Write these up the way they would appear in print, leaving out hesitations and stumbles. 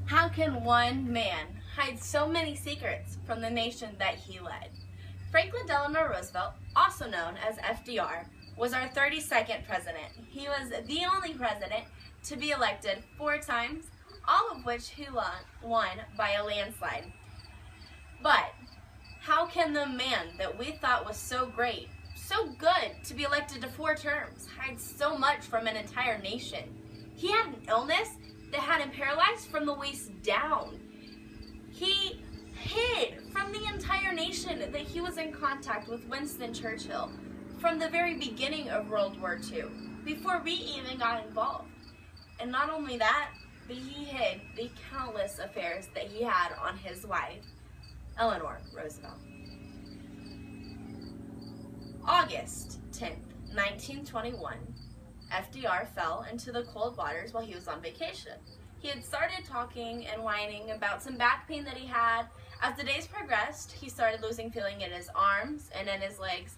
How can one man hide so many secrets from the nation that he led? Franklin Delano Roosevelt, also known as FDR, was our 32nd president. He was the only president to be elected 4 times, all of which he won by a landslide. But how can the man that we thought was so great, so good to be elected to 4 terms, hide so much from an entire nation? He had an illness that had him paralyzed from the waist down. He hid from the entire nation that he was in contact with Winston Churchill from the very beginning of World War II, before we even got involved. And not only that, but he hid the countless affairs that he had on his wife, Eleanor Roosevelt. August 10th, 1921, FDR fell into the cold waters while he was on vacation. He had started talking and whining about some back pain that he had. As the days progressed, he started losing feeling in his arms and in his legs.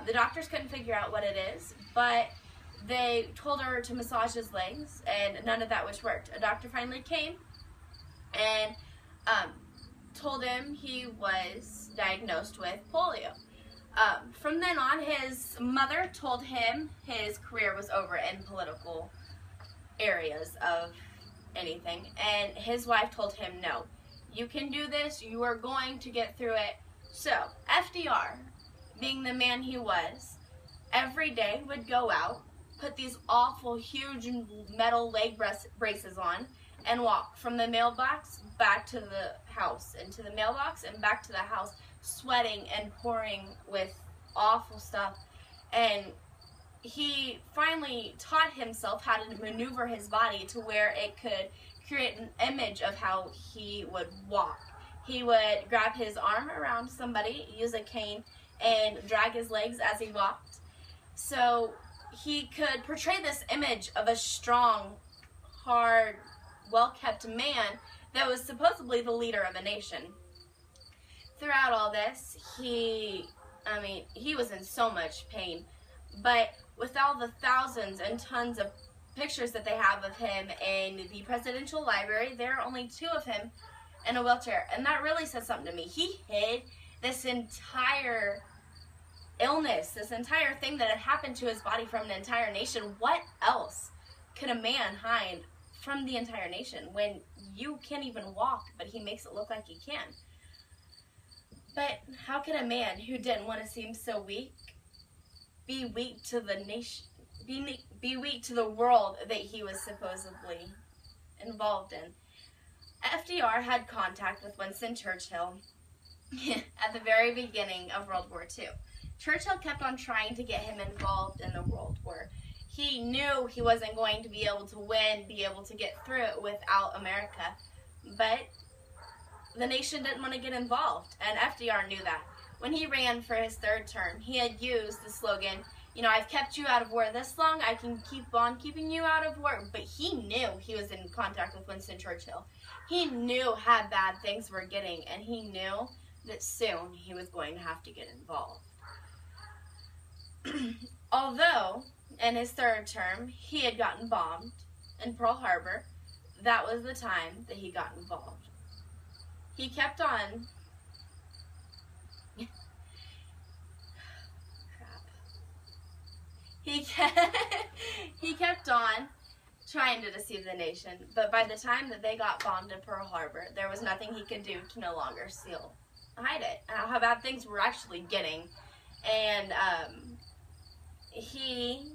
The doctors couldn't figure out what it is, but they told her to massage his legs, and none of that which worked. A doctor finally came and told him he was diagnosed with polio. From then on, his mother told him his career was over in political areas of anything, and his wife told him, no, you can do this, you are going to get through it. So FDR, being the man he was, every day would go out, put these awful huge metal leg braces on, and walk from the mailbox back to the house, into the mailbox and back to the house, sweating and pouring with awful stuff. And he finally taught himself how to maneuver his body to where it could create an image of how he would walk. He would grab his arm around somebody, use a cane, and drag his legs as he walked. So he could portray this image of a strong, hard, well-kept man that was supposedly the leader of a nation. Throughout all this, he was in so much pain, but with all the thousands and tons of pictures that they have of him in the presidential library, there are only 2 of him in a wheelchair, and that really says something to me. He hid this entire illness, this entire thing that had happened to his body from an entire nation. What else could a man hide from the entire nation when you can't even walk, but he makes it look like he can? But how can a man who didn't want to seem so weak be weak to the nation, be weak to the world that he was supposedly involved in? FDR had contact with Winston Churchill at the very beginning of World War II. Churchill kept on trying to get him involved in the World War. He knew he wasn't going to be able to win, be able to get through it without America, but the nation didn't want to get involved, and FDR knew that. When he ran for his 3rd term, he had used the slogan, I've kept you out of war this long, I can keep on keeping you out of war. But he knew he was in contact with Winston Churchill. He knew how bad things were getting, and he knew that soon he was going to have to get involved. Although, in his 3rd term, he had gotten bombed in Pearl Harbor, that was the time that he got involved. He kept on he kept on trying to deceive the nation, but by the time that they got bombed in Pearl Harbor, there was nothing he could do to no longer hide it, how bad things were actually getting. And he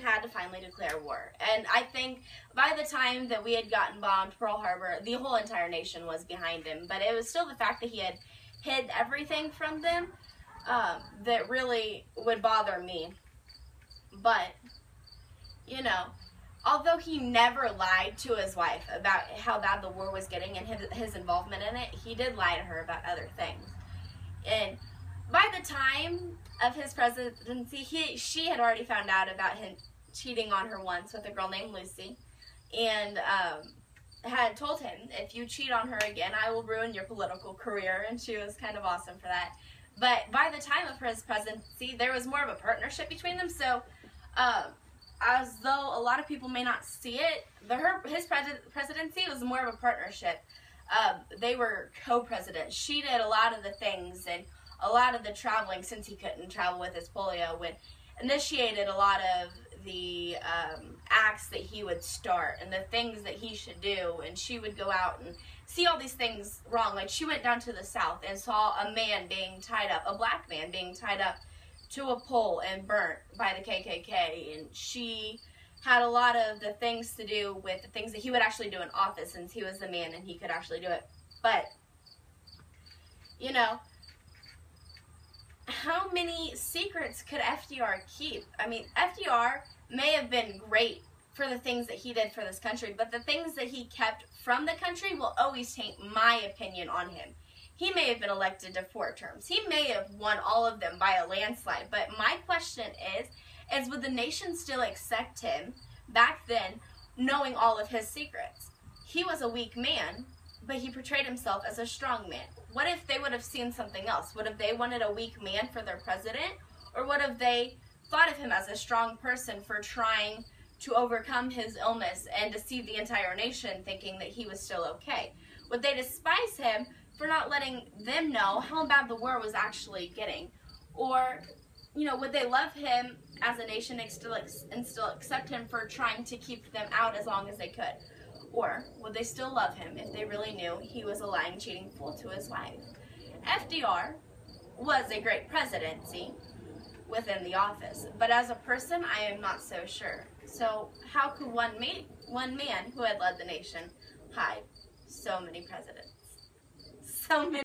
had to finally declare war. And I think by the time that we had gotten bombed Pearl Harbor, the whole entire nation was behind him. But it was still the fact that he had hid everything from them that really would bother me. But, although he never lied to his wife about how bad the war was getting and his involvement in it, he did lie to her about other things. And by the time of his presidency, she had already found out about him cheating on her once with a girl named Lucy, and had told him, if you cheat on her again, I will ruin your political career, and she was kind of awesome for that. But by the time of his presidency, there was more of a partnership between them, so as though a lot of people may not see it, his presidency was more of a partnership. They were co-presidents. She did a lot of the things and a lot of the traveling, since he couldn't travel with his polio, would initiated a lot of the acts that he would start and the things that he should do, and she would go out and see all these things wrong. Like, she went down to the South and saw a man being tied up, a black man being tied up to a pole and burnt by the KKK, and she had a lot of the things to do with the things that he would actually do in office, since he was the man and he could actually do it. But, you know, how many secrets could FDR keep? I mean, FDR may have been great for the things that he did for this country, but the things that he kept from the country will always taint my opinion on him. He may have been elected to 4 terms. He may have won all of them by a landslide. But my question is would the nation still accept him back then, knowing all of his secrets? He was a weak man, but he portrayed himself as a strong man. What if they would have seen something else? Would have they wanted a weak man for their president? Or would have they thought of him as a strong person for trying to overcome his illness and deceive the entire nation, thinking that he was still okay? Would they despise him for not letting them know how bad the war was actually getting? Or, you know, would they love him as a nation and still accept him for trying to keep them out as long as they could? Or would they still love him if they really knew he was a lying, cheating fool to his wife? FDR was a great presidency within the office, but as a person, I am not so sure. So how could one man who had led the nation hide so many presidents? So many.